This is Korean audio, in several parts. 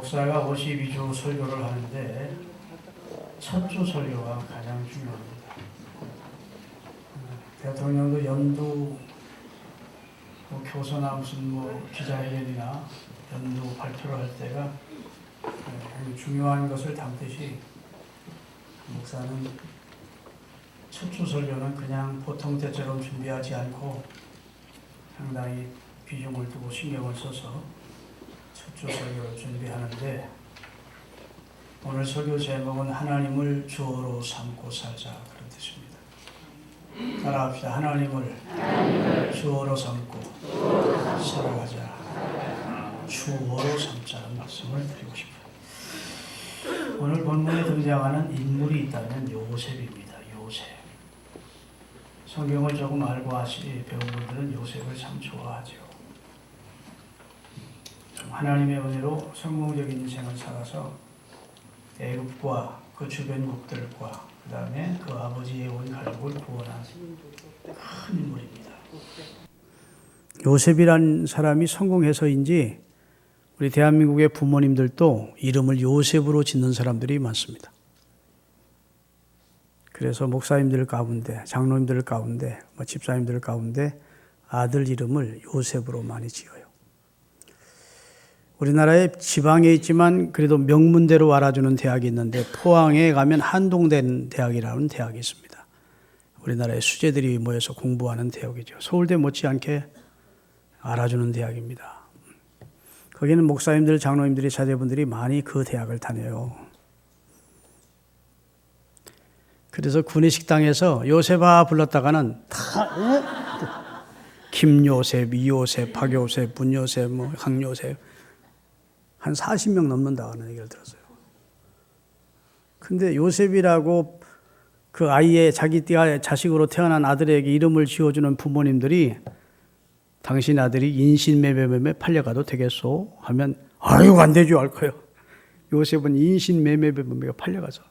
목사가 52주 설교를 하는데 첫 주 설교가 가장 중요합니다. 대통령도 연두 교서나 무슨 기자회견이나 연두 발표를 할 때가 중요한 것을 담듯이 목사는 첫 주 설교는 그냥 보통 때처럼 준비하지 않고 상당히 비중을 두고 신경을 써서 첫 주 설교를 준비하는데, 오늘 설교 제목은 하나님을 주어로 삼고 살자, 그런 뜻입니다. 따라합시다. 하나님을 주어로 삼고 살아가자. 주어로 삼자는 말씀을 드리고 싶어요. 오늘 본문에 등장하는 인물이 있다면 요셉입니다. 요셉. 성경을 조금 알고 배운 분들은 요셉을 참 좋아하죠. 하나님의 은혜로 성공적인 인생을 살아서 애굽과 그 주변국들과 그 다음에 그 아버지의 온 가족을 구원한 큰 인물입니다. 요셉이란 사람이 성공해서인지 우리 대한민국의 부모님들도 이름을 요셉으로 짓는 사람들이 많습니다. 그래서 목사님들 가운데, 장로님들 가운데, 집사님들 가운데 아들 이름을 요셉으로 많이 지어요. 우리나라에 지방에 있지만 그래도 명문대로 알아주는 대학이 있는데, 포항에 가면 한동대 대학이라는 대학이 있습니다. 우리나라의 수재들이 모여서 공부하는 대학이죠. 서울대 못지않게 알아주는 대학입니다. 거기는 목사님들, 장로님들이, 자제분들이 많이 그 대학을 다녀요. 그래서 구내식당에서 요셉아 불렀다가는 다 김요셉, 이요셉, 박요셉, 문요셉, 강요셉 한 40명 넘는다는 얘기를 들었어요. 근데 요셉이라고 그 아이의 자기 자식으로 태어난 아들에게 이름을 지어주는 부모님들이 당신 아들이 인신매매에 팔려가도 되겠소? 하면 아유 안 되죠 할 거예요. 요셉은 인신매매에 팔려가서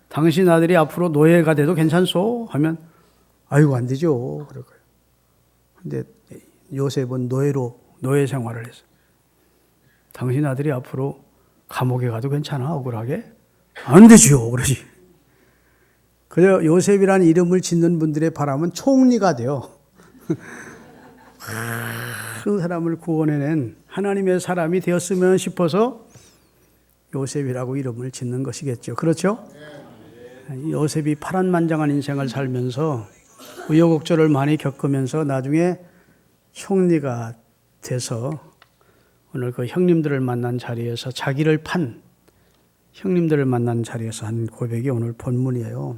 당신 아들이 앞으로 노예가 돼도 괜찮소? 하면 아유 안 되죠 그럴 거예요. 근데 요셉은 노예 생활을 했어요. 당신 아들이 앞으로 감옥에 가도 괜찮아? 억울하게? 안 되지요. 그러지. 그래서 요셉이라는 이름을 짓는 분들의 바람은 총리가 돼요. 큰 사람을 구원해낸 하나님의 사람이 되었으면 싶어서 요셉이라고 이름을 짓는 것이겠죠. 그렇죠? 요셉이 파란만장한 인생을 살면서 우여곡절을 많이 겪으면서 나중에 총리가 돼서 오늘 그 형님들을 만난 자리에서 자기를 판 형님들을 만난 자리에서 한 고백이 오늘 본문이에요.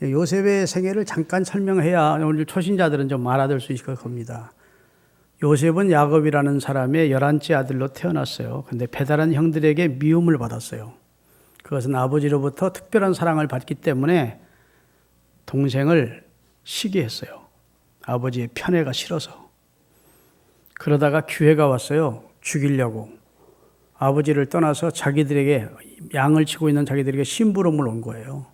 요셉의 생애를 잠깐 설명해야 오늘 초신자들은 좀 알아들 수 있을 겁니다. 요셉은 야곱이라는 사람의 11째 아들로 태어났어요. 근데 배달한 형들에게 미움을 받았어요. 그것은 아버지로부터 특별한 사랑을 받기 때문에 동생을 시기했어요. 아버지의 편애가 싫어서. 그러다가 기회가 왔어요. 죽이려고. 아버지를 떠나서 자기들에게, 양을 치고 있는 자기들에게 심부름을 온 거예요.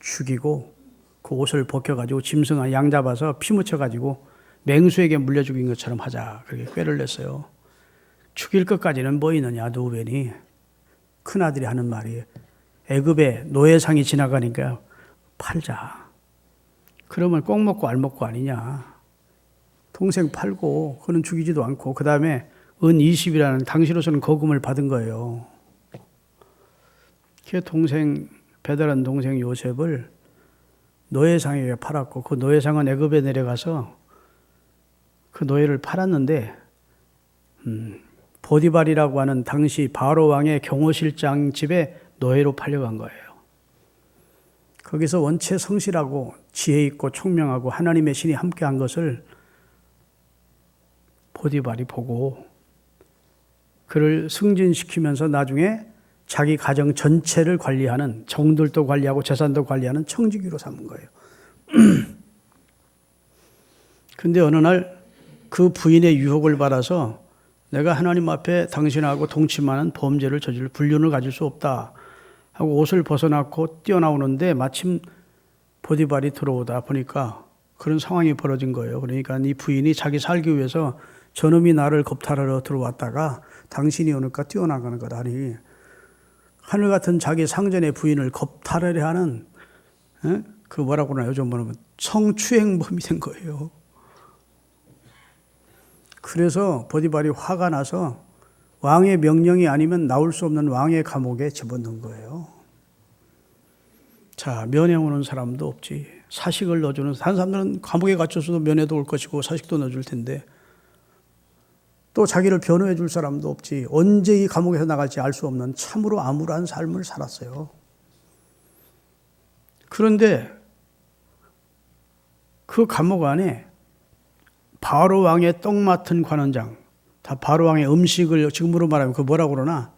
죽이고 그 옷을 벗겨가지고 짐승 양 잡아서 피 묻혀가지고 맹수에게 물려 죽인 것처럼 하자. 그렇게 꾀를 냈어요. 죽일 것까지는 뭐 있느냐, 누벤이. 큰아들이 하는 말이 애굽에 노예상이 지나가니까 팔자. 그러면 꼭 먹고 알 먹고 아니냐. 동생 팔고 그는 죽이지도 않고 그 다음에 은 20이라는 당시로서는 거금을 받은 거예요. 그 배달한 동생 요셉을 노예상에게 팔았고 그 노예상은 애굽에 내려가서 그 노예를 팔았는데 보디발이라고 하는 당시 바로 왕의 경호실장 집에 노예로 팔려간 거예요. 거기서 원체 성실하고 지혜 있고 총명하고 하나님의 신이 함께한 것을 보디발이 보고 그를 승진시키면서 나중에 자기 가정 전체를 관리하는, 정들도 관리하고 재산도 관리하는 청지기로 삼은 거예요. 근데 어느 날 그 부인의 유혹을 받아서 내가 하나님 앞에 당신하고 동침하는 범죄를 저질 불륜을 가질 수 없다 하고 옷을 벗어놓고 뛰어나오는데 마침 보디발이 들어오다 보니까 그런 상황이 벌어진 거예요. 그러니까 이 부인이 자기 살기 위해서 저놈이 나를 겁탈하러 들어왔다가 당신이 오니까 뛰어나가는 거다니. 하늘 같은 자기 상전의 부인을 겁탈하려 하는 그 뭐라고 하나 요즘 뭐냐면 성추행범이 된 거예요. 그래서 보디발이 화가 나서 왕의 명령이 아니면 나올 수 없는 왕의 감옥에 집어넣은 거예요. 자, 면회 오는 사람도 없지. 사식을 넣어주는 다른 사람들은 감옥에 갇혀서도 면회도 올 것이고 사식도 넣어줄 텐데 또 자기를 변호해 줄 사람도 없지. 언제 이 감옥에서 나갈지 알 수 없는 참으로 암울한 삶을 살았어요. 그런데 그 감옥 안에 바로 왕의 떡 맡은 관원장, 다 바로 왕의 음식을 지금으로 말하면 그 뭐라고 그러나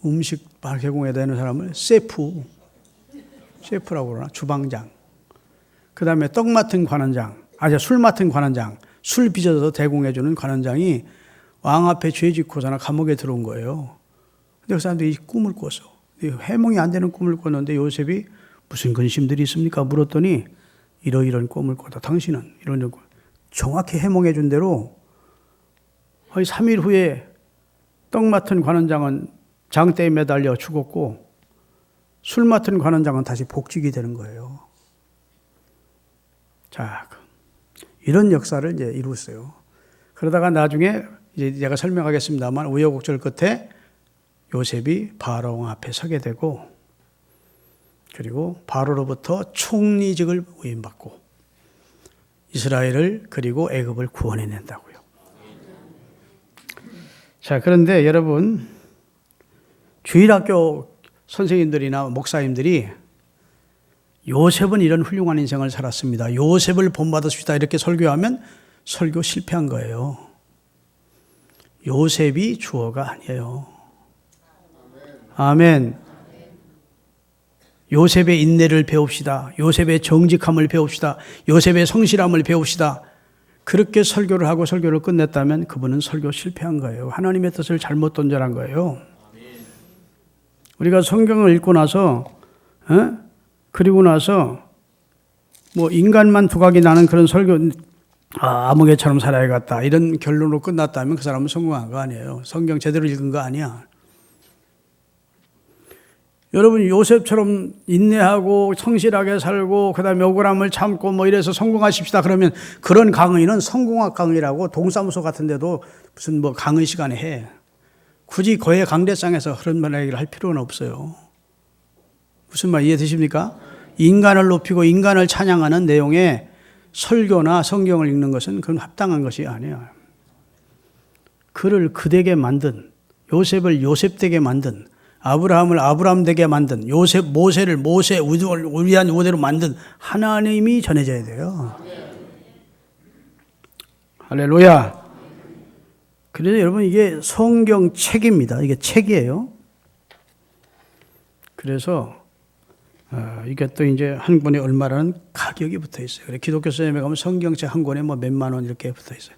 음식 제공해야 되는 사람을 셰프라고 그러나 주방장. 그 다음에 떡 맡은 관원장, 술 맡은 관원장, 술 빚어서 대공해주는 관원장이 왕 앞에 죄 짓고서나 감옥에 들어온 거예요. 근데 그 사람들이 꿈을 꿨어. 해몽이 안 되는 꿈을 꿨는데 요셉이 무슨 근심들이 있습니까? 물었더니 이러이런 꿈을 꿨다. 당신은 이런 꿈. 정확히 해몽해 준 대로 3일 후에 떡 맡은 관원장은 장대에 매달려 죽었고 술 맡은 관원장은 다시 복직이 되는 거예요. 자, 이런 역사를 이제 이루었어요. 그러다가 나중에 이제 제가 설명하겠습니다만 우여곡절 끝에 요셉이 바로 앞에 서게 되고 그리고 바로로부터 총리직을 위임받고 이스라엘을 그리고 애굽을 구원해낸다고요. 자, 그런데 여러분 주일학교 선생님들이나 목사님들이 요셉은 이런 훌륭한 인생을 살았습니다. 요셉을 본받으시다 이렇게 설교하면 설교 실패한 거예요. 요셉이 주어가 아니에요. 아멘. 요셉의 인내를 배웁시다. 요셉의 정직함을 배웁시다. 요셉의 성실함을 배웁시다. 그렇게 설교를 하고 설교를 끝냈다면 그분은 설교 실패한 거예요. 하나님의 뜻을 잘못 던져한 거예요. 우리가 성경을 읽고 나서 그리고 나서 뭐 인간만 두각이 나는 그런 설교 아무개처럼 살아야겠다 이런 결론으로 끝났다면 그 사람은 성공한 거 아니에요. 성경 제대로 읽은 거 아니야. 여러분 요셉처럼 인내하고 성실하게 살고 그다음에 억울함을 참고 뭐 이래서 성공하십시다 그러면 그런 강의는 성공학 강의라고 동사무소 같은 데도 무슨 뭐 강의 시간에 해. 굳이 거의 강대상에서 그런 얘기를 할 필요는 없어요. 무슨 말 이해되십니까? 인간을 높이고 인간을 찬양하는 내용의 설교나 성경을 읽는 것은 그건 합당한 것이 아니에요. 그를 그되게 만든 요셉을 요셉되게 만든 아브라함을 아브라함 되게 만든 모세를 모세 위대한 우대로 만든 하나님이 전해져야 돼요. 할렐루야. 그래서 여러분 이게 성경 책입니다. 이게 책이에요. 그래서 이게 또 이제 한 권에 얼마라는 가격이 붙어 있어요. 그래 기독교 서점에 가면 성경책 한 권에 뭐 몇만 원 이렇게 붙어 있어요.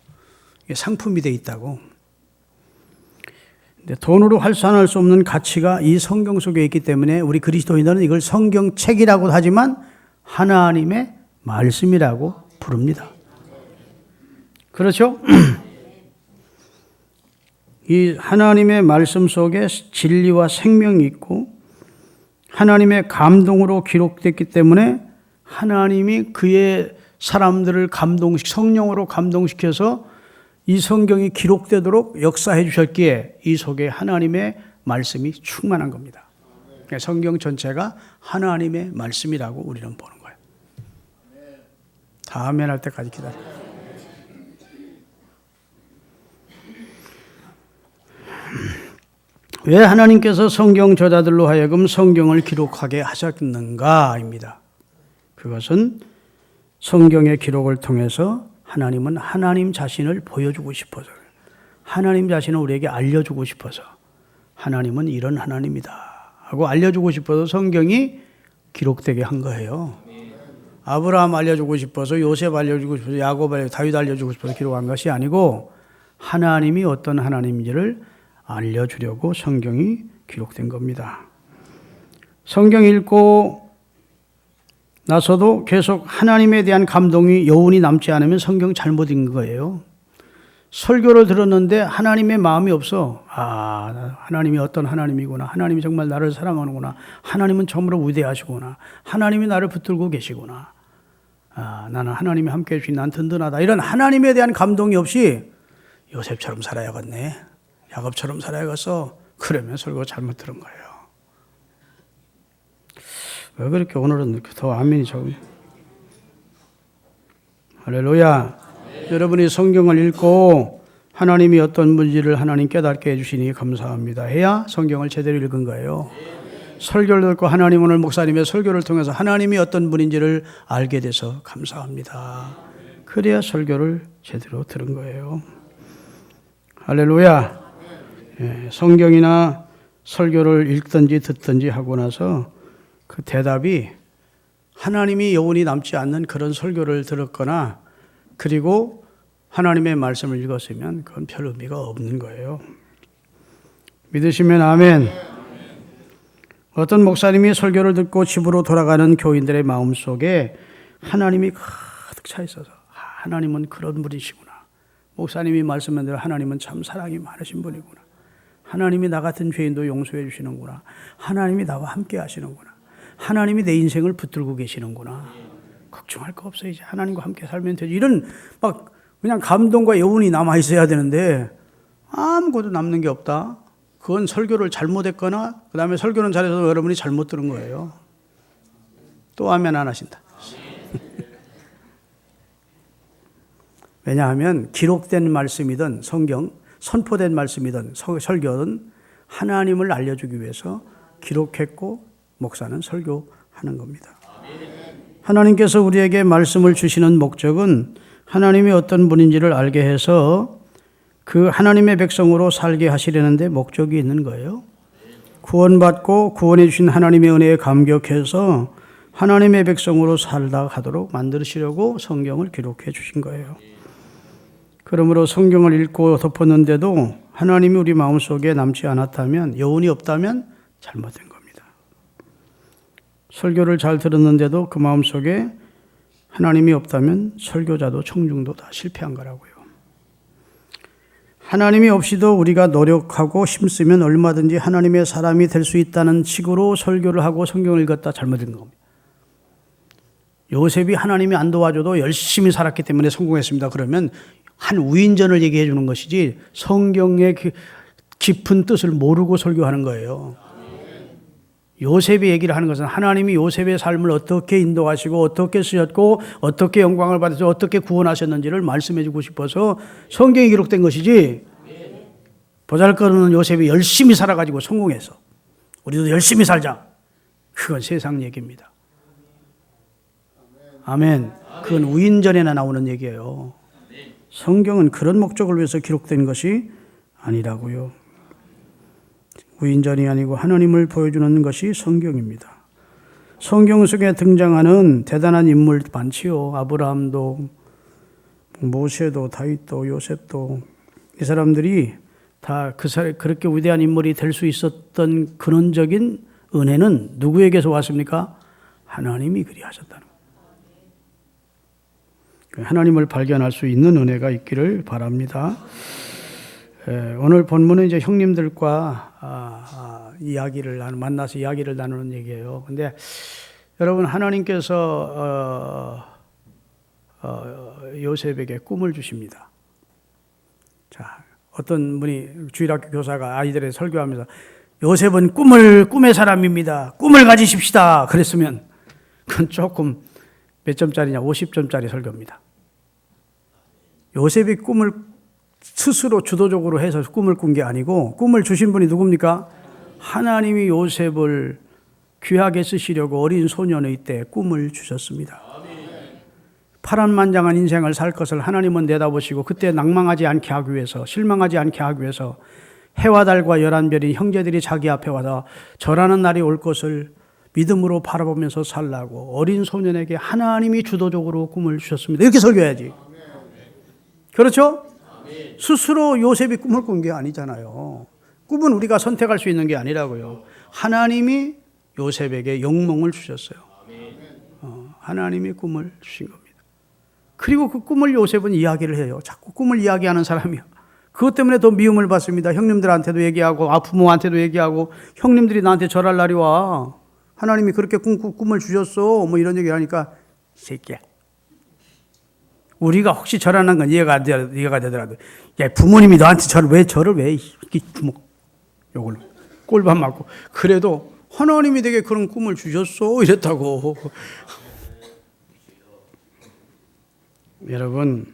이게 상품이 돼 있다고. 근데 돈으로 환산할 수 없는 가치가 이 성경 속에 있기 때문에 우리 그리스도인들은 이걸 성경책이라고 하지만 하나님의 말씀이라고 부릅니다. 그렇죠? 이 하나님의 말씀 속에 진리와 생명이 있고 하나님의 감동으로 기록됐기 때문에 하나님이 그의 사람들을 성령으로 감동시켜서 이 성경이 기록되도록 역사해 주셨기에 이 속에 하나님의 말씀이 충만한 겁니다. 성경 전체가 하나님의 말씀이라고 우리는 보는 거예요. 다 아멘 할 때까지 기다려요. 왜 하나님께서 성경 저자들로 하여금 성경을 기록하게 하셨는가입니다. 그것은 성경의 기록을 통해서 하나님은 하나님 자신을 보여주고 싶어서 하나님 자신을 우리에게 알려주고 싶어서 하나님은 이런 하나님이다 하고 알려주고 싶어서 성경이 기록되게 한 거예요. 아브라함 알려주고 싶어서 요셉 알려주고 싶어서 야곱 알려주고 다윗 알려주고 싶어서 기록한 것이 아니고 하나님이 어떤 하나님인지를 알려주려고 성경이 기록된 겁니다. 성경 읽고 나서도 계속 하나님에 대한 감동이 여운이 남지 않으면 성경 잘못 읽은 거예요. 설교를 들었는데 하나님의 마음이 없어. 하나님이 어떤 하나님이구나. 하나님이 정말 나를 사랑하는구나. 하나님은 정말로 위대하시구나. 하나님이 나를 붙들고 계시구나. 나는 하나님이 함께해 주시니 난 든든하다. 이런 하나님에 대한 감동이 없이 요셉처럼 살아야겠네. 야곱처럼 살아야겠어. 그러면 설교 잘못 들은 거예요. 왜 그렇게 오늘은 더 아멘이 적은? 할렐루야. 여러분이 성경을 읽고 하나님이 어떤 분인지를 하나님 깨닫게 해주시니 감사합니다. 해야 성경을 제대로 읽은 거예요. 설교를 듣고 하나님 오늘 목사님의 설교를 통해서 하나님이 어떤 분인지를 알게 돼서 감사합니다. 그래야 설교를 제대로 들은 거예요. 할렐루야. 성경이나 설교를 읽든지 듣든지 하고 나서 그 대답이 하나님이 여운이 남지 않는 그런 설교를 들었거나 그리고 하나님의 말씀을 읽었으면 그건 별 의미가 없는 거예요. 믿으시면 아멘. 어떤 목사님이 설교를 듣고 집으로 돌아가는 교인들의 마음속에 하나님이 가득 차 있어서 하나님은 그런 분이시구나. 목사님이 말씀한 대로 하나님은 참 사랑이 많으신 분이구나. 하나님이 나 같은 죄인도 용서해 주시는구나. 하나님이 나와 함께 하시는구나. 하나님이 내 인생을 붙들고 계시는구나. 걱정할 거 없어. 이제 하나님과 함께 살면 되지. 이런 막 그냥 감동과 여운이 남아 있어야 되는데 아무것도 남는 게 없다. 그건 설교를 잘못했거나 그 다음에 설교는 잘해서 여러분이 잘못 들은 거예요. 또 아멘 안 하신다. 왜냐하면 기록된 말씀이든 성경, 선포된 말씀이든 설교는 하나님을 알려주기 위해서 기록했고 목사는 설교하는 겁니다. 하나님께서 우리에게 말씀을 주시는 목적은 하나님이 어떤 분인지를 알게 해서 그 하나님의 백성으로 살게 하시려는 데 목적이 있는 거예요. 구원받고 구원해 주신 하나님의 은혜에 감격해서 하나님의 백성으로 살다 가도록 만드시려고 성경을 기록해 주신 거예요. 그러므로 성경을 읽고 덮었는데도 하나님이 우리 마음속에 남지 않았다면, 여운이 없다면 잘못된 겁니다. 설교를 잘 들었는데도 그 마음속에 하나님이 없다면 설교자도 청중도 다 실패한 거라고요. 하나님이 없이도 우리가 노력하고 힘쓰면 얼마든지 하나님의 사람이 될 수 있다는 식으로 설교를 하고 성경을 읽었다 잘못된 겁니다. 요셉이 하나님이 안 도와줘도 열심히 살았기 때문에 성공했습니다. 그러면 한 우인전을 얘기해 주는 것이지 성경의 깊은 뜻을 모르고 설교하는 거예요. 요셉이 얘기를 하는 것은 하나님이 요셉의 삶을 어떻게 인도하시고 어떻게 쓰셨고 어떻게 영광을 받으셔서 어떻게 구원하셨는지를 말씀해 주고 싶어서 성경에 기록된 것이지 보잘것없는 요셉이 열심히 살아가지고 성공해서 우리도 열심히 살자. 그건 세상 얘기입니다. 아멘. 그건 우인전에나 나오는 얘기예요. 성경은 그런 목적을 위해서 기록된 것이 아니라고요. 우인전이 아니고 하나님을 보여주는 것이 성경입니다. 성경 속에 등장하는 대단한 인물 많지요. 아브라함도 모세도 다윗도 요셉도 이 사람들이 다 그렇게 위대한 인물이 될 수 있었던 근원적인 은혜는 누구에게서 왔습니까? 하나님이 그리하셨다는 거예요. 하나님을 발견할 수 있는 은혜가 있기를 바랍니다. 오늘 본문은 이제 형님들과 만나서 이야기를 나누는 얘기예요. 근데 여러분 하나님께서 요셉에게 꿈을 주십니다. 자, 어떤 분이 주일학교 교사가 아이들의 설교하면서 요셉은 꿈의 사람입니다. 꿈을 가지십시다. 그랬으면 그건 조금 몇 점짜리냐? 50점짜리 설교입니다. 요셉이 꿈을 스스로 주도적으로 해서 꿈을 꾼 게 아니고 꿈을 주신 분이 누굽니까? 하나님이 요셉을 귀하게 쓰시려고 어린 소년의 때 꿈을 주셨습니다. 파란만장한 인생을 살 것을 하나님은 내다보시고 그때 낭망하지 않게 하기 위해서, 실망하지 않게 하기 위해서 해와 달과 11별인 형제들이 자기 앞에 와서 절하는 날이 올 것을 믿음으로 바라보면서 살라고 어린 소년에게 하나님이 주도적으로 꿈을 주셨습니다. 이렇게 설교해야지. 그렇죠? 스스로 요셉이 꿈을 꾼 게 아니잖아요. 꿈은 우리가 선택할 수 있는 게 아니라고요. 하나님이 요셉에게 영몽을 주셨어요. 하나님이 꿈을 주신 겁니다. 그리고 그 꿈을 요셉은 이야기를 해요. 자꾸 꿈을 이야기하는 사람이야. 그것 때문에 더 미움을 받습니다. 형님들한테도 얘기하고 부모한테도 얘기하고 형님들이 나한테 절할 날이 와. 하나님이 그렇게 꿈을 주셨어. 뭐 이런 얘기를 하니까 이 새끼야. 우리가 혹시 절하는 건 이해가 되더라도 야, 부모님이 너한테 절을 왜 주먹 요걸로 꼴밥 맞고 그래도 하나님이 되게 그런 꿈을 주셨어 이랬다고. 여러분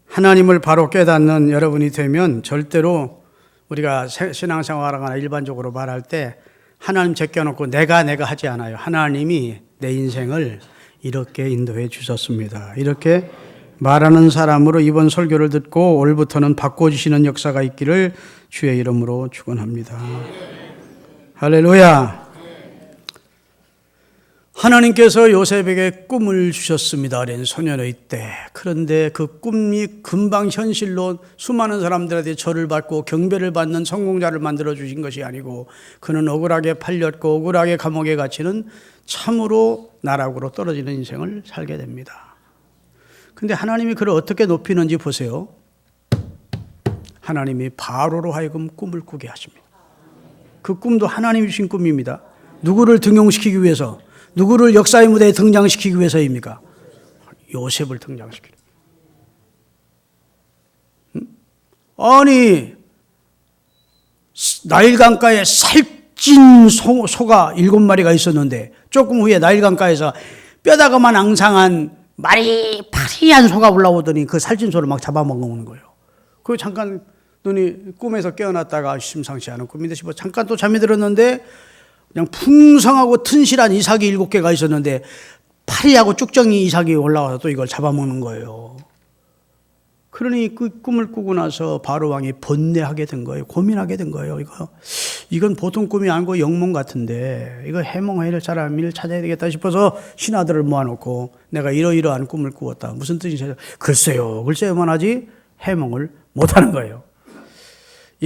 하나님을 바로 깨닫는 여러분이 되면 절대로 우리가 신앙생활하거나 일반적으로 말할 때 하나님 제껴놓고 내가 하지 않아요. 하나님이 내 인생을 이렇게 인도해 주셨습니다. 이렇게 말하는 사람으로 이번 설교를 듣고 올부터는 바꿔주시는 역사가 있기를 주의 이름으로 축원합니다. 할렐루야. 하나님께서 요셉에게 꿈을 주셨습니다. 어린 소년의 때. 그런데 그 꿈이 금방 현실로 수많은 사람들한테 절을 받고 경배를 받는 성공자를 만들어 주신 것이 아니고 그는 억울하게 팔렸고 억울하게 감옥에 갇히는 참으로 나락으로 떨어지는 인생을 살게 됩니다. 근데 하나님이 그를 어떻게 높이는지 보세요. 하나님이 바로로 하여금 꿈을 꾸게 하십니다. 그 꿈도 하나님이 주신 꿈입니다. 누구를 등용시키기 위해서, 누구를 역사의 무대에 등장시키기 위해서입니까? 요셉을 등장시키는. 아니 나일강가에 살찐 소가 7마리가 있었는데 조금 후에 나일강가에서 뼈다귀만 앙상한 파리한 소가 올라오더니 그 살찐 소를 막 잡아먹는 거예요. 그 잠깐 눈이 꿈에서 깨어났다가 심상치 않은 꿈인데 싶어 잠깐 또 잠이 들었는데 그냥 풍성하고 튼실한 이삭이 7개가 있었는데 파리하고 쭉정이 이삭이 올라와서 또 이걸 잡아먹는 거예요. 그러니 그 꿈을 꾸고 나서 바로 왕이 번뇌하게 된 거예요. 고민하게 된 거예요. 이건 보통 꿈이 아니고 영몽 같은데 이거 해몽해야 될 사람을 찾아야 되겠다 싶어서 신하들을 모아놓고 내가 이러이러한 꿈을 꾸었다. 무슨 뜻이세요? 글쎄요만 하지 해몽을 못하는 거예요.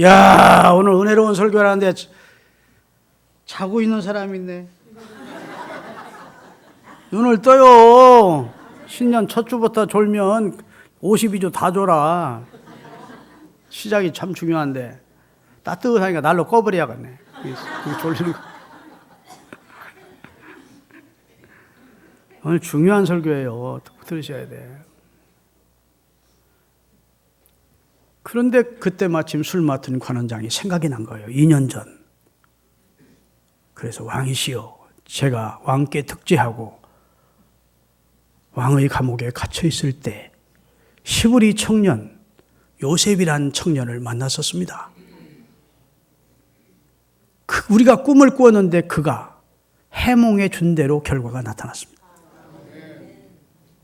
야, 오늘 은혜로운 설교를 하는데 자고 있는 사람인데 눈을 떠요. 신년 첫 주부터 졸면 52주 다 졸아. 시작이 참 중요한데 따뜻하니까 날로 꺼버려야겠네. 졸리는 거. 오늘 중요한 설교예요. 들으셔야 돼. 그런데 그때 마침 술 맡은 관원장이 생각이 난 거예요. 2년 전. 그래서 왕이시여, 제가 왕께 특지하고 왕의 감옥에 갇혀 있을 때 시브리 청년 요셉이란 청년을 만났었습니다. 우리가 꿈을 꾸었는데 그가 해몽해 준 대로 결과가 나타났습니다.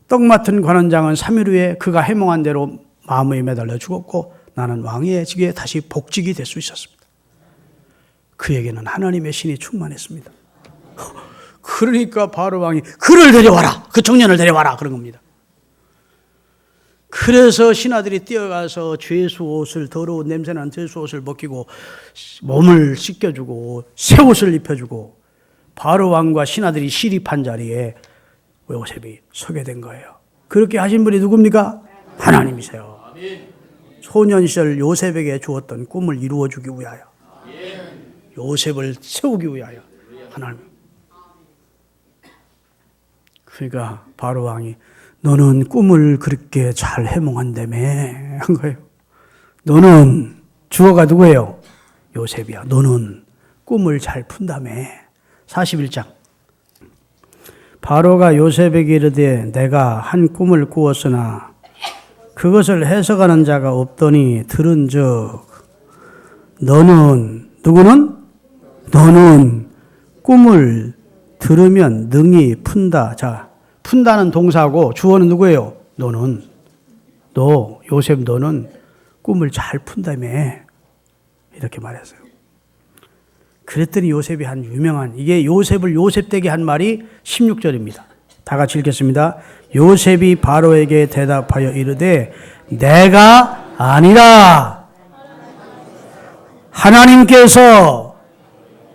떡 맡은 관원장은 3일 후에 그가 해몽한 대로 마음에 매달려 죽었고 나는 왕의 직에 다시 복직이 될 수 있었습니다. 그에게는 하나님의 신이 충만했습니다. 그러니까 바로 왕이 그를 데려와라. 그 청년을 데려와라. 그런 겁니다. 그래서 신하들이 뛰어가서 죄수 옷을 더러운 냄새나는 죄수 옷을 벗기고 몸을 씻겨주고 새 옷을 입혀주고 바로 왕과 신하들이 시립한 자리에 요셉이 서게 된 거예요. 그렇게 하신 분이 누굽니까? 하나님이세요. 소년 시절 요셉에게 주었던 꿈을 이루어주기 위하여 요셉을 세우기 위하여 하나님. 그러니까 바로 왕이 너는 꿈을 그렇게 잘 해몽한다며 한 거예요. 너는 주어가 누구예요? 요셉이야. 너는 꿈을 잘 푼다며. 41장. 바로가 요셉에게 이르되 내가 한 꿈을 꾸었으나 그것을 해석하는 자가 없더니 들은즉 너는 누구는? 너는 꿈을 들으면 능히 푼다. 자, 푼다는 동사고 주어는 누구예요? 너는. 너 요셉 너는 꿈을 잘 푼다며. 이렇게 말했어요. 그랬더니 요셉이 한 유명한 이게 요셉을 요셉되게 한 말이 16절입니다. 다 같이 읽겠습니다. 요셉이 바로에게 대답하여 이르되 내가 아니라 하나님께서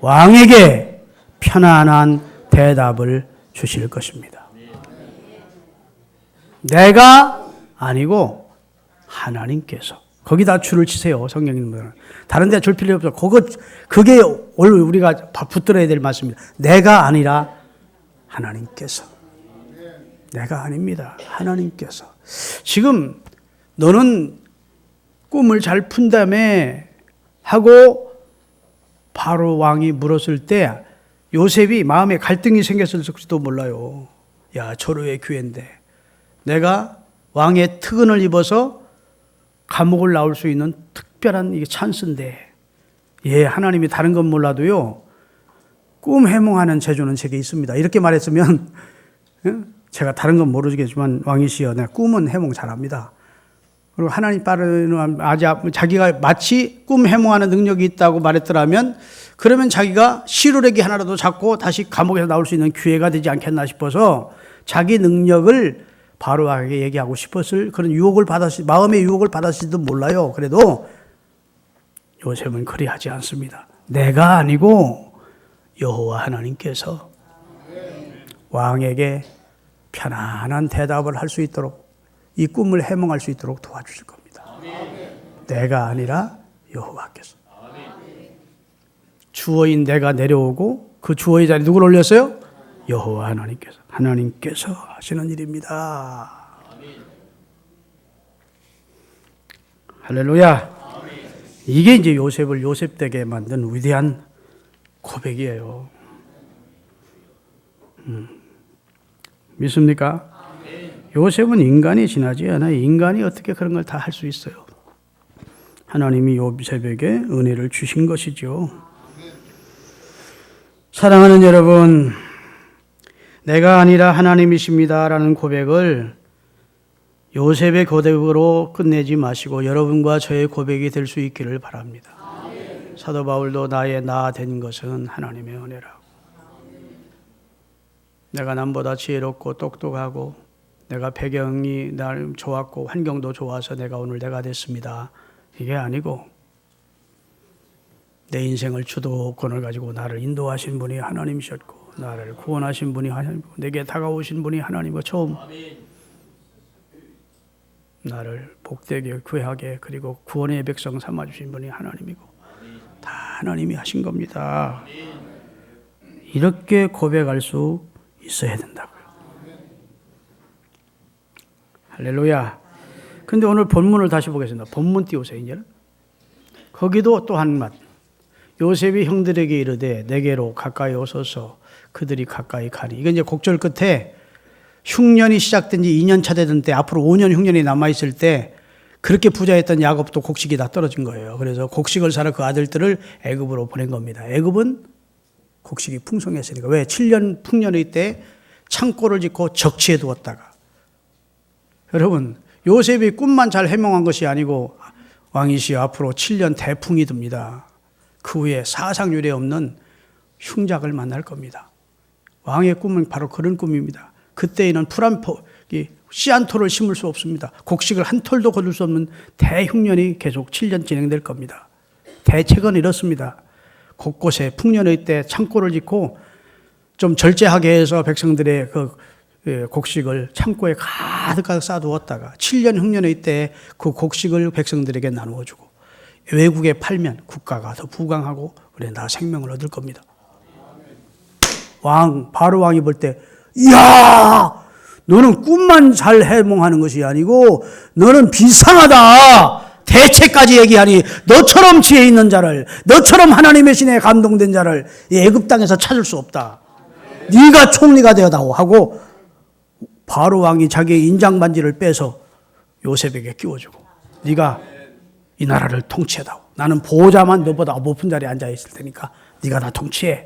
왕에게 편안한 대답을 주실 것입니다. 내가 아니고 하나님께서. 거기다 줄을 치세요, 성경님들은. 다른 데 줄 필요 없어. 그게 오늘 우리가 붙들어야 될 말씀입니다. 내가 아니라 하나님께서. 내가 아닙니다. 하나님께서. 지금 너는 꿈을 잘 푼다며 하고 바로 왕이 물었을 때 요셉이 마음에 갈등이 생겼을지도 몰라요. 야, 초로의 기회인데 내가 왕의 특은을 입어서 감옥을 나올 수 있는 특별한 이게 찬스인데, 예, 하나님이 다른 건 몰라도요, 꿈 해몽하는 재주는 제게 있습니다. 이렇게 말했으면 제가 다른 건 모르겠지만 왕이시여, 내가 꿈은 해몽 잘합니다. 그리고 하나님 따르는 자기가 마치 꿈 해몽하는 능력이 있다고 말했더라면, 그러면 자기가 시루레기 하나라도 잡고 다시 감옥에서 나올 수 있는 기회가 되지 않겠나 싶어서 자기 능력을 바로에게 얘기하고 싶었을 그런 유혹을 마음의 유혹을 받았을지도 몰라요. 그래도 요셉은 그리하지 않습니다. 내가 아니고 여호와 하나님께서 왕에게 편안한 대답을 할 수 있도록, 이 꿈을 해몽할 수 있도록 도와주실 겁니다. 내가 아니라 여호와께서. 주어인 내가 내려오고 그 주어의 자리에 누구를 올렸어요? 여호와 하나님께서. 하나님께서 하시는 일입니다. 할렐루야. 이게 이제 요셉을 요셉되게 만든 위대한 고백이에요. 믿습니까? 요셉은 인간이 지나지 않아요. 인간이 어떻게 그런 걸 다 할 수 있어요? 하나님이 요셉에게 은혜를 주신 것이죠. 사랑하는 여러분, 내가 아니라 하나님이십니다라는 고백을 요셉의 고백으로 끝내지 마시고 여러분과 저의 고백이 될 수 있기를 바랍니다. 사도 바울도 나의 나 된 것은 하나님의 은혜라고. 내가 남보다 지혜롭고 똑똑하고 내가 배경이 날 좋았고 환경도 좋아서 내가 오늘 내가 됐습니다. 이게 아니고 내 인생을 주도권을 가지고 나를 인도하신 분이 하나님이셨고 나를 구원하신 분이 하나님이고 내게 다가오신 분이 하나님이고 처음 나를 복되게 귀하게 그리고 구원의 백성 삼아주신 분이 하나님이고 다 하나님이 하신 겁니다. 이렇게 고백할 수 있어야 된다고요. 할렐루야. 근데 오늘 본문을 다시 보겠습니다. 본문 띄우세요. 이제는 거기도 또 한 맛. 요셉이 형들에게 이르되 내게로 가까이 오소서 그들이 가까이 가니. 이건 이제 곡절 끝에 흉년이 시작된 지 2년 차 되던 때 앞으로 5년 흉년이 남아있을 때 그렇게 부자였던 야곱도 곡식이 다 떨어진 거예요. 그래서 곡식을 사러 그 아들들을 애굽으로 보낸 겁니다. 애굽은 곡식이 풍성했으니까. 왜? 7년 풍년의 때 창고를 짓고 적치해 두었다가. 여러분, 요셉이 꿈만 잘 해몽한 것이 아니고 왕이시여 앞으로 7년 대풍이 듭니다. 그 후에 사상 유례 없는 흉작을 만날 겁니다. 왕의 꿈은 바로 그런 꿈입니다. 그때에는 씨 한 톨을 심을 수 없습니다. 곡식을 한 톨도 거둘 수 없는 대흉년이 계속 7년 진행될 겁니다. 대책은 이렇습니다. 곳곳에 풍년의 때 창고를 짓고 좀 절제하게 해서 백성들의 그 곡식을 창고에 가득 쌓아두었다가 7년 흉년의 때 그 곡식을 백성들에게 나누어주고 외국에 팔면 국가가 더 부강하고 그래 나 생명을 얻을 겁니다. 바로 왕이 볼 때 이야 너는 꿈만 잘 해몽하는 것이 아니고 너는 비상하다. 대책까지 얘기하니 너처럼 지혜 있는 자를 너처럼 하나님의 신에 감동된 자를 애굽 땅에서 찾을 수 없다. 네가 총리가 되어다오 하고 바로 왕이 자기의 인장 반지를 빼서 요셉에게 끼워주고 네가 이 나라를 통치해다오. 나는 보호자만 너보다 높은 자리에 앉아있을 테니까 네가 다 통치해.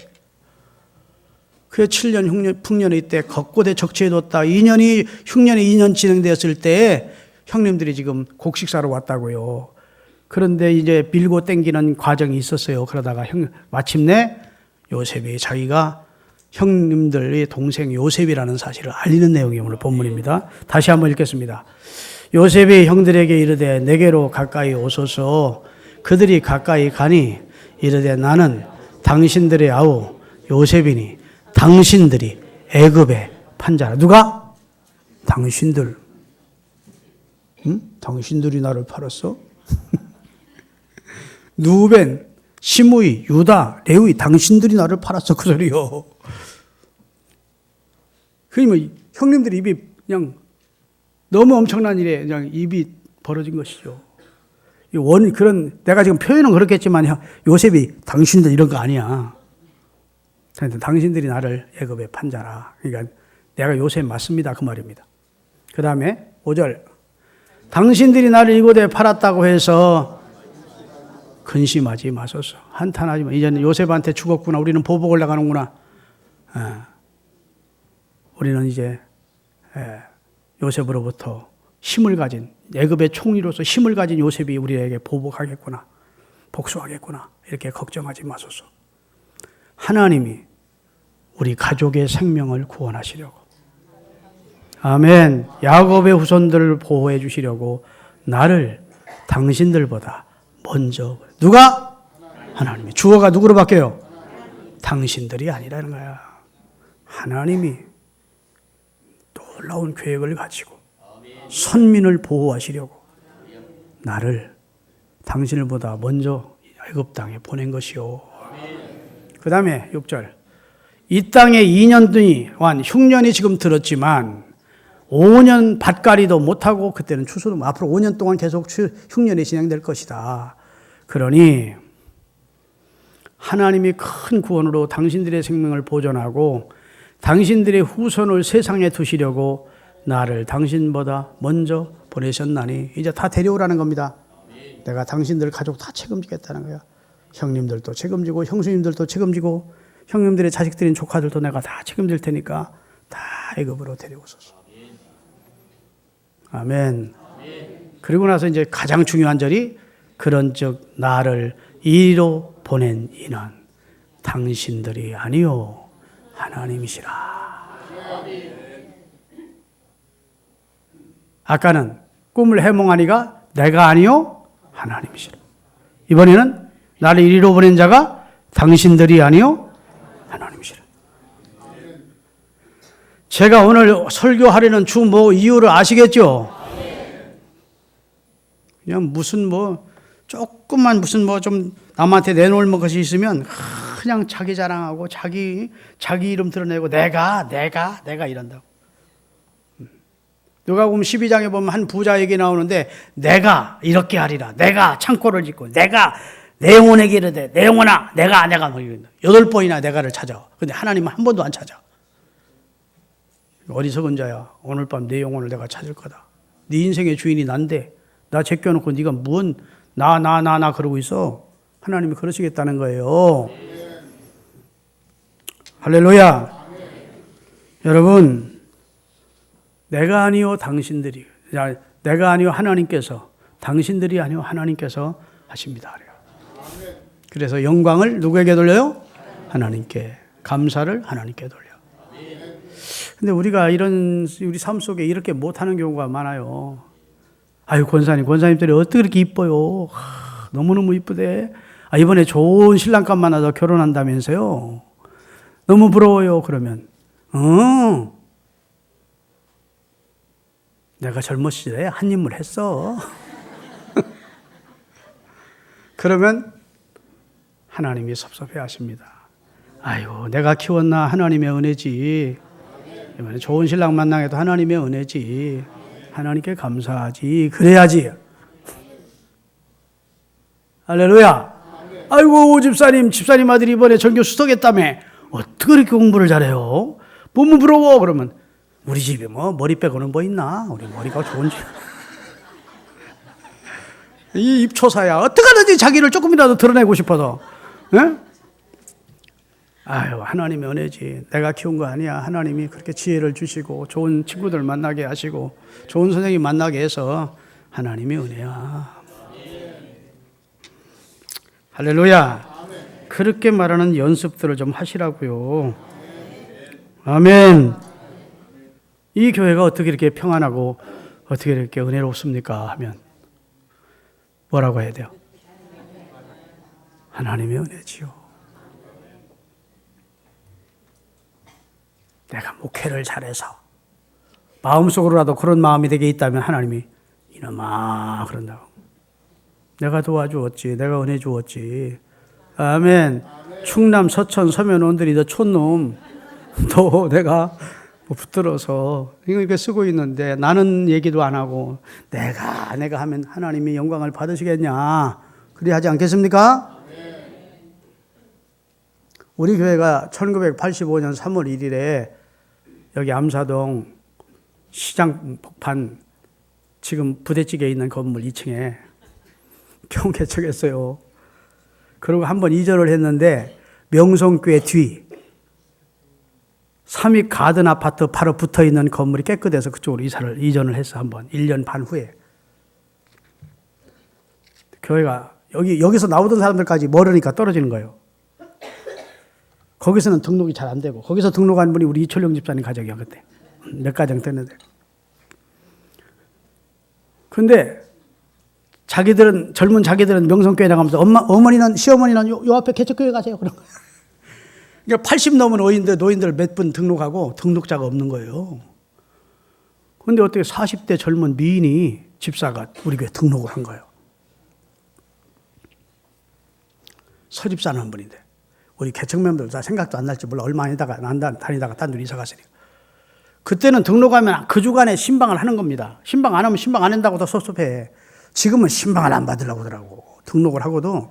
그게 7년 풍년의 때 겉곳에 적치해뒀다. 흉년이 2년 진행되었을 때에 형님들이 지금 곡식 사러 왔다고요. 그런데 이제 밀고 땡기는 과정이 있었어요. 그러다가 마침내 요셉이 자기가 형님들의 동생 요셉이라는 사실을 알리는 내용이 오늘 본문입니다. 다시 한번 읽겠습니다. 요셉이 형들에게 이르되 내게로 가까이 오소서 그들이 가까이 가니 이르되 나는 당신들의 아우 요셉이니 당신들이 애굽에 판자라. 누가? 당신들. 응? 당신들이 나를 팔았어? 누벤, 시므이, 유다, 레위, 당신들이 나를 팔았어. 그 소리요. 그러면 형님들이 입이 그냥 너무 엄청난 일에 그냥 입이 벌어진 것이죠. 그런, 내가 지금 표현은 그렇겠지만 요셉이 당신들 이런 거 아니야. 당신들이 나를 애굽에 판자라. 그러니까 내가 요셉 맞습니다. 그 말입니다. 그 다음에 5절. 당신들이 나를 이곳에 팔았다고 해서 근심하지 마소서. 한탄하지 마. 이제는 요셉한테 죽었구나. 우리는 보복을 나가는구나. 우리는 이제 요셉으로부터 힘을 가진, 애굽의 총리로서 힘을 가진 요셉이 우리에게 보복하겠구나. 복수하겠구나. 이렇게 걱정하지 마소서. 하나님이 우리 가족의 생명을 구원하시려고, 아멘, 야곱의 후손들을 보호해 주시려고 나를 당신들보다 먼저, 누가? 하나님이. 주어가 누구로 바뀌어요? 당신들이 아니라는 거야. 하나님이 놀라운 계획을 가지고 선민을 보호하시려고 나를 당신들보다 먼저 애굽 땅에 보낸 것이요. 그 다음에 6절. 이 땅에 2년 동안 흉년이 지금 들었지만 5년 밭갈이도 못하고, 그때는 추수도 앞으로 5년 동안 계속 흉년이 진행될 것이다. 그러니 하나님이 큰 구원으로 당신들의 생명을 보존하고 당신들의 후손을 세상에 두시려고 나를 당신보다 먼저 보내셨나니 이제 다 데려오라는 겁니다. 내가 당신들 가족 다 책임지겠다는 거야. 형님들도 책임지고 형수님들도 책임지고 형님들의 자식들인 조카들도 내가 다 책임질 테니까 다 애굽으로 데려오소서. 아멘. 그리고 나서 이제 가장 중요한 절이, 그런즉 나를 이리로 보낸 이는 당신들이 아니요 하나님이시라. 아까는 꿈을 해몽하니가 내가 아니요 하나님이시라. 이번에는 나를 이리로 보낸 자가 당신들이 아니요 하나님이시라. 제가 오늘 설교하려는 주 이유를 아시겠죠? 그냥 무슨 조금만 무슨 좀 남한테 내놓을 것이 있으면 그냥 자기 자랑하고 자기 이름 드러내고 내가 이런다고. 누가 보면 12장에 보면 한 부자 얘기 나오는데 내가 이렇게 하리라. 내가 창고를 짓고 내가 내 영혼에게 이르되 내 영혼아 내가 8번이나 내가를 찾아. 근데 하나님은 한 번도 안 찾아. 어리석은 자야. 오늘 밤 내 영혼을 내가 찾을 거다. 네 인생의 주인이 난데 나 제껴놓고 네가 무슨 나 그러고 있어. 하나님이 그러시겠다는 거예요. 할렐루야. 여러분, 내가 아니요 당신들이, 내가 아니요 하나님께서, 당신들이 아니요 하나님께서 하십니다. 그래서 영광을 누구에게 돌려요? 하나님께. 감사를 하나님께 돌려. 근데 우리가 우리 삶 속에 이렇게 못하는 경우가 많아요. 아유, 권사님들이 어떻게 그렇게 이뻐요? 너무너무 이쁘대. 이번에 좋은 신랑감 만나서 결혼한다면서요? 너무 부러워요. 그러면, 내가 젊은 시절에 한 인물 했어. 그러면 하나님이 섭섭해 하십니다. 아유, 내가 키웠나? 하나님의 은혜지. 이번에 좋은 신랑 만나게도 하나님의 은혜지. 하나님께 감사하지. 그래야지. 할렐루야. 아이고, 집사님 아들이 이번에 전교 수석했다며. 어떻게 그렇게 공부를 잘해요? 너무 부러워. 그러면 우리 집에 머리 빼고는 있나? 우리 머리가 좋은지. 이 입초사야. 어떻게 하든지 자기를 조금이라도 드러내고 싶어서. 에? 아유, 하나님의 은혜지. 내가 키운 거 아니야. 하나님이 그렇게 지혜를 주시고 좋은 친구들 만나게 하시고 좋은 선생님 만나게 해서 하나님의 은혜야. 할렐루야. 그렇게 말하는 연습들을 좀 하시라고요. 아멘. 이 교회가 어떻게 이렇게 평안하고 어떻게 이렇게 은혜롭습니까? 하면 뭐라고 해야 돼요? 하나님의 은혜지요. 내가 목회를 잘해서 마음속으로라도 그런 마음이 되게 있다면 하나님이 이놈아 그런다고. 내가 도와주었지. 내가 은혜 주었지. 아멘. 충남 서천 서면 온들이 너 촌놈 너 내가 뭐 붙들어서 이렇게 쓰고 있는데 나는 얘기도 안 하고 내가 하면 하나님이 영광을 받으시겠냐. 그리 하지 않겠습니까? 우리 교회가 1985년 3월 1일에 여기 암사동 시장 복판 지금 부대찌개 있는 건물 2층에 교회 개척했어요. 그리고 한번 이전을 했는데 명성교회 뒤 삼익 가든 아파트 바로 붙어 있는 건물이 깨끗해서 그쪽으로 이전을 했어. 한번 1년 반 후에. 교회가 여기서 나오던 사람들까지 멀으니까 떨어지는 거예요. 거기서는 등록이 잘 안 되고 거기서 등록한 분이 우리 이철용 집사님 가족이야 그때. 몇 가정 됐는데. 근데 젊은 자기들은 명성교회 나가면서 어머니는 시어머니는 요 앞에 개척교회 가세요. 그런 거예요. 그러니까 80 넘은 노인들 몇 분 등록하고 등록자가 없는 거예요. 그런데 어떻게 40대 젊은 미인이 집사가 우리 교회 등록을 한 거예요. 서집 사는 한 분인데 우리 개척 멤버들 다 생각도 안 날지 몰라. 얼마 다니다가 딴 데로 이사 갔으니까. 그때는 등록하면 그 주간에 신방을 하는 겁니다. 신방 안 하면 신방 안 한다고 더 섭섭해. 지금은 신방을 안 받으려고 하더라고. 등록을 하고도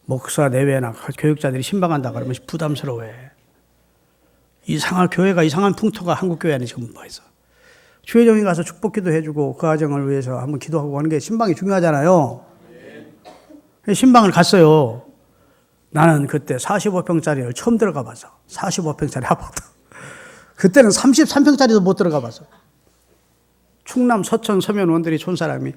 목사 내외나 교육자들이 신방한다 그러면 부담스러워해. 교회가 이상한 풍토가 한국 교회 안에 지금 있어. 주회종이 가서 축복기도 해주고 그 가정을 위해서 한번 기도하고 하는 게 신방이 중요하잖아요. 신방을 갔어요. 나는 그때 45평짜리를 처음 들어가 봤어. 45평짜리 아파트. 그때는 33평짜리도 못 들어가 봤어. 충남 서천 서면 원들이 촌 사람이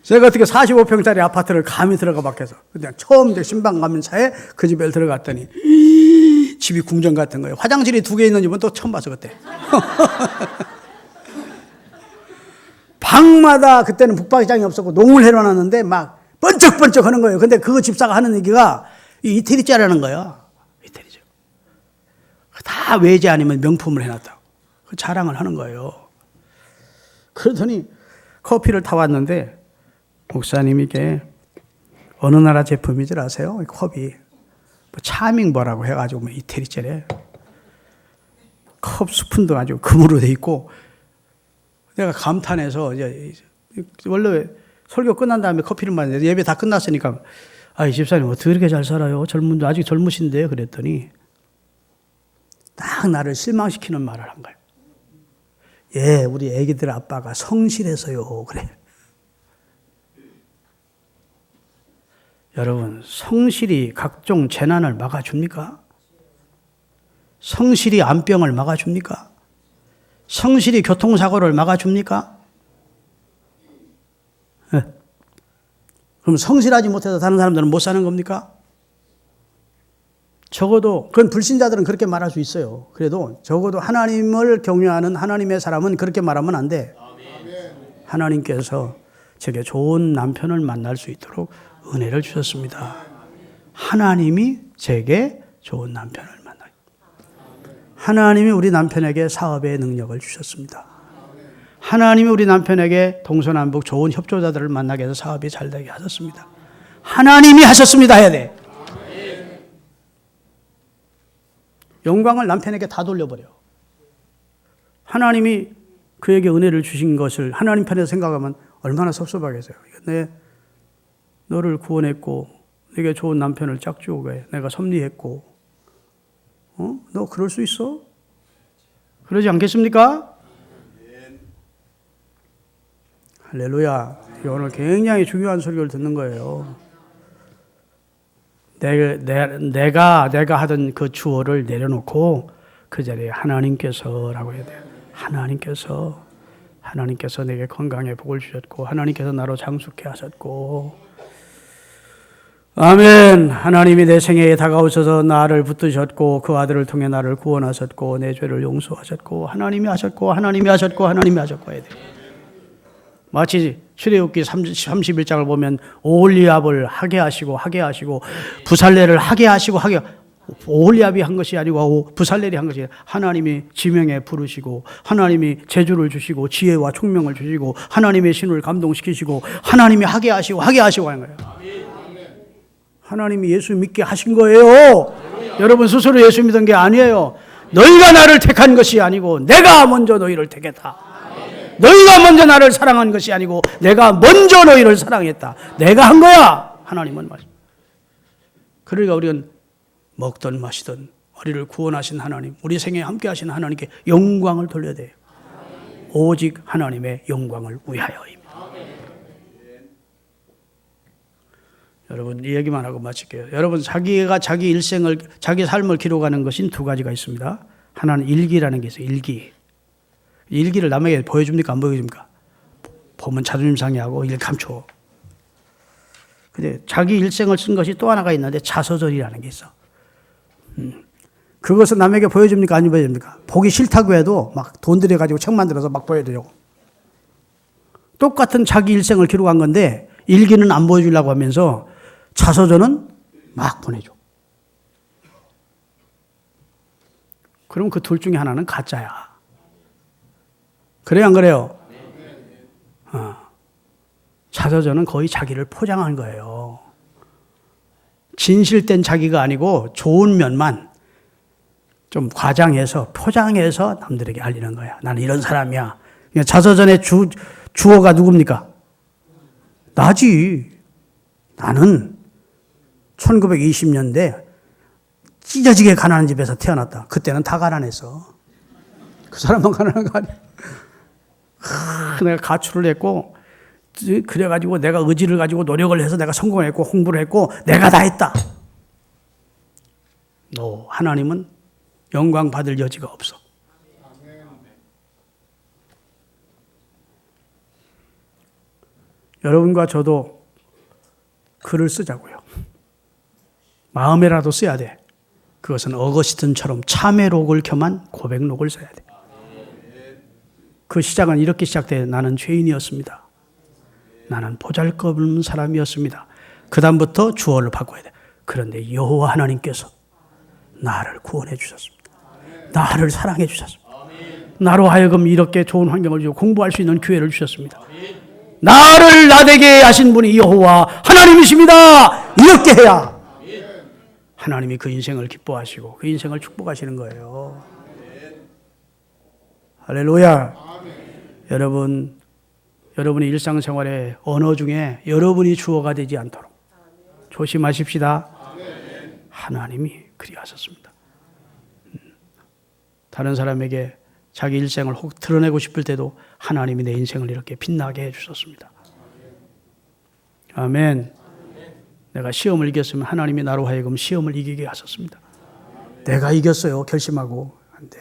제가 어떻게 45평짜리 아파트를 감히 들어가 봤겠어. 그냥 처음 신방 가면 차에 그 집에 들어갔더니 집이 궁전 같은 거예요. 화장실이 2개 있는 집은 또 처음 봤어 그때. 방마다 그때는 북박이장이 없었고 농을 해놓았는데 막 번쩍번쩍 하는 거예요. 근데 그 집사가 하는 얘기가 이태리짜라는 거야. 이태리죠. 다 외제 아니면 명품을 해놨다고. 그 자랑을 하는 거예요. 그러더니 커피를 타왔는데 목사님 이게 어느 나라 제품인 줄 아세요? 이 컵이 뭐 차밍 뭐라고 해가지고 뭐 이태리짜래. 컵 스푼도 아주 금으로 돼 있고 내가 감탄해서 이제 원래 설교 끝난 다음에 커피를 마셨는데 예배 다 끝났으니까 이 집사님 어떻게 이렇게 잘 살아요? 아직 젊으신데 그랬더니 딱 나를 실망시키는 말을 한 거예요. 예, 우리 애기들 아빠가 성실해서요. 그래. 여러분, 성실이 각종 재난을 막아줍니까? 성실이 암병을 막아줍니까? 성실이 교통사고를 막아줍니까? 네. 그럼 성실하지 못해서 다른 사람들은 못 사는 겁니까? 적어도 그건 불신자들은 그렇게 말할 수 있어요. 그래도 적어도 하나님을 경외하는 하나님의 사람은 그렇게 말하면 안 돼. 하나님께서 제게 좋은 남편을 만날 수 있도록 은혜를 주셨습니다. 하나님이 제게 좋은 남편을 만나. 하나님이 우리 남편에게 사업의 능력을 주셨습니다. 하나님이 우리 남편에게 동서남북 좋은 협조자들을 만나게 해서 사업이 잘 되게 하셨습니다. 하나님이 하셨습니다 해야 돼. 영광을 남편에게 다 돌려버려. 하나님이 그에게 은혜를 주신 것을 하나님 편에서 생각하면 얼마나 섭섭하겠어요. 너를 구원했고 내게 좋은 남편을 짝주고 내가 섭리했고 너 그럴 수 있어? 그러지 않겠습니까? 할렐루야. 오늘 굉장히 중요한 설교를 듣는 거예요. 내가 하던 그 주어를 내려놓고 그 자리에 하나님께서라고 해야 돼요. 하나님께서 내게 건강의 복을 주셨고 하나님께서 나로 장수케 하셨고 아멘. 하나님이 내 생애에 다가오셔서 나를 붙드셨고 그 아들을 통해 나를 구원하셨고 내 죄를 용서하셨고 하나님이 하셨고 해야 돼요. 마치 출애굽기 31장을 보면 올리압을 하게 하시고 부살레를 하게 하시고 오홀리압이 한 것이 아니고 부살렐이 한 것이 아니라 하나님이 지명에 부르시고 하나님이 재주를 주시고 지혜와 총명을 주시고 하나님의 신을 감동시키시고 하나님이 하게 하시고 하는 거예요. 하나님이 예수 믿게 하신 거예요. 여러분 스스로 예수 믿은 게 아니에요. 너희가 나를 택한 것이 아니고 내가 먼저 너희를 택했다. 너희가 먼저 나를 사랑한 것이 아니고 내가 먼저 너희를 사랑했다. 내가 한 거야. 하나님은 말씀. 그러니까 우리는 먹던 마시던 우리를 구원하신 하나님, 우리 생에 함께 하신 하나님께 영광을 돌려야 돼요. 오직 하나님의 영광을 위하여입니다. 여러분 이 얘기만 하고 마칠게요. 여러분 자기가 자기 일생을 자기 삶을 기록하는 것인 두 가지가 있습니다. 하나는 일기라는 게 있어요. 일기를 남에게 보여줍니까? 안 보여줍니까? 보면 자존심 상해하고 일 감춰. 근데 자기 일생을 쓴 것이 또 하나가 있는데 자서전이라는 게 있어. 그것은 남에게 보여줍니까? 안 보여줍니까? 보기 싫다고 해도 막 돈 들여가지고 책 만들어서 막 보여드리고. 똑같은 자기 일생을 기록한 건데 일기는 안 보여주려고 하면서 자서전은 막 보내줘. 그럼 그 둘 중에 하나는 가짜야. 그래요, 안 그래요? 자서전은 거의 자기를 포장한 거예요. 진실된 자기가 아니고 좋은 면만 좀 과장해서 포장해서 남들에게 알리는 거야. 나는 이런 사람이야. 자서전의 주어가 누굽니까? 나지. 나는 1920년대 찢어지게 가난한 집에서 태어났다. 그때는 다 가난했어. 그 사람만 가난한 거 아니야. 내가 가출을 했고 그래가지고 내가 의지를 가지고 노력을 해서 내가 성공했고 홍보를 했고 내가 다 했다. 너 하나님은 영광 받을 여지가 없어. 여러분과 저도 글을 쓰자고요. 마음에라도 써야 돼. 그것은 어거스틴처럼 참회록을 겸한 고백록을 써야 돼. 그 시작은 이렇게 시작돼. 나는 죄인이었습니다. 나는 보잘것없는 사람이었습니다. 그 다음부터 주어를 바꿔야 돼. 그런데 여호와 하나님께서 나를 구원해 주셨습니다. 나를 사랑해 주셨습니다. 나로 하여금 이렇게 좋은 환경을 주고 공부할 수 있는 기회를 주셨습니다. 나를 나되게 하신 분이 여호와 하나님이십니다. 이렇게 해야 하나님이 그 인생을 기뻐하시고 그 인생을 축복하시는 거예요. 할렐루야. 여러분의 일상생활의 언어 중에 여러분이 주어가 되지 않도록 조심하십시다. 하나님이 그리하셨습니다. 다른 사람에게 자기 일생을 혹 드러내고 싶을 때도 하나님이 내 인생을 이렇게 빛나게 해주셨습니다. 아멘. 내가 시험을 이겼으면 하나님이 나로 하여금 시험을 이기게 하셨습니다. 내가 이겼어요. 결심하고. 안 돼.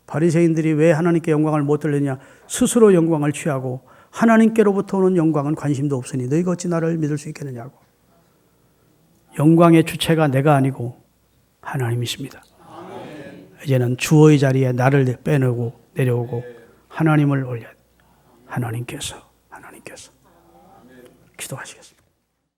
바리새인들이 왜 하나님께 영광을 못 돌렸냐? 스스로 영광을 취하고 하나님께로부터 오는 영광은 관심도 없으니 너희가 어찌 나를 믿을 수 있겠느냐고. 영광의 주체가 내가 아니고 하나님이십니다. 이제는 주어의 자리에 나를 빼내고 내려오고 하나님을 올려야 돼. 하나님께서 기도하시겠습니다.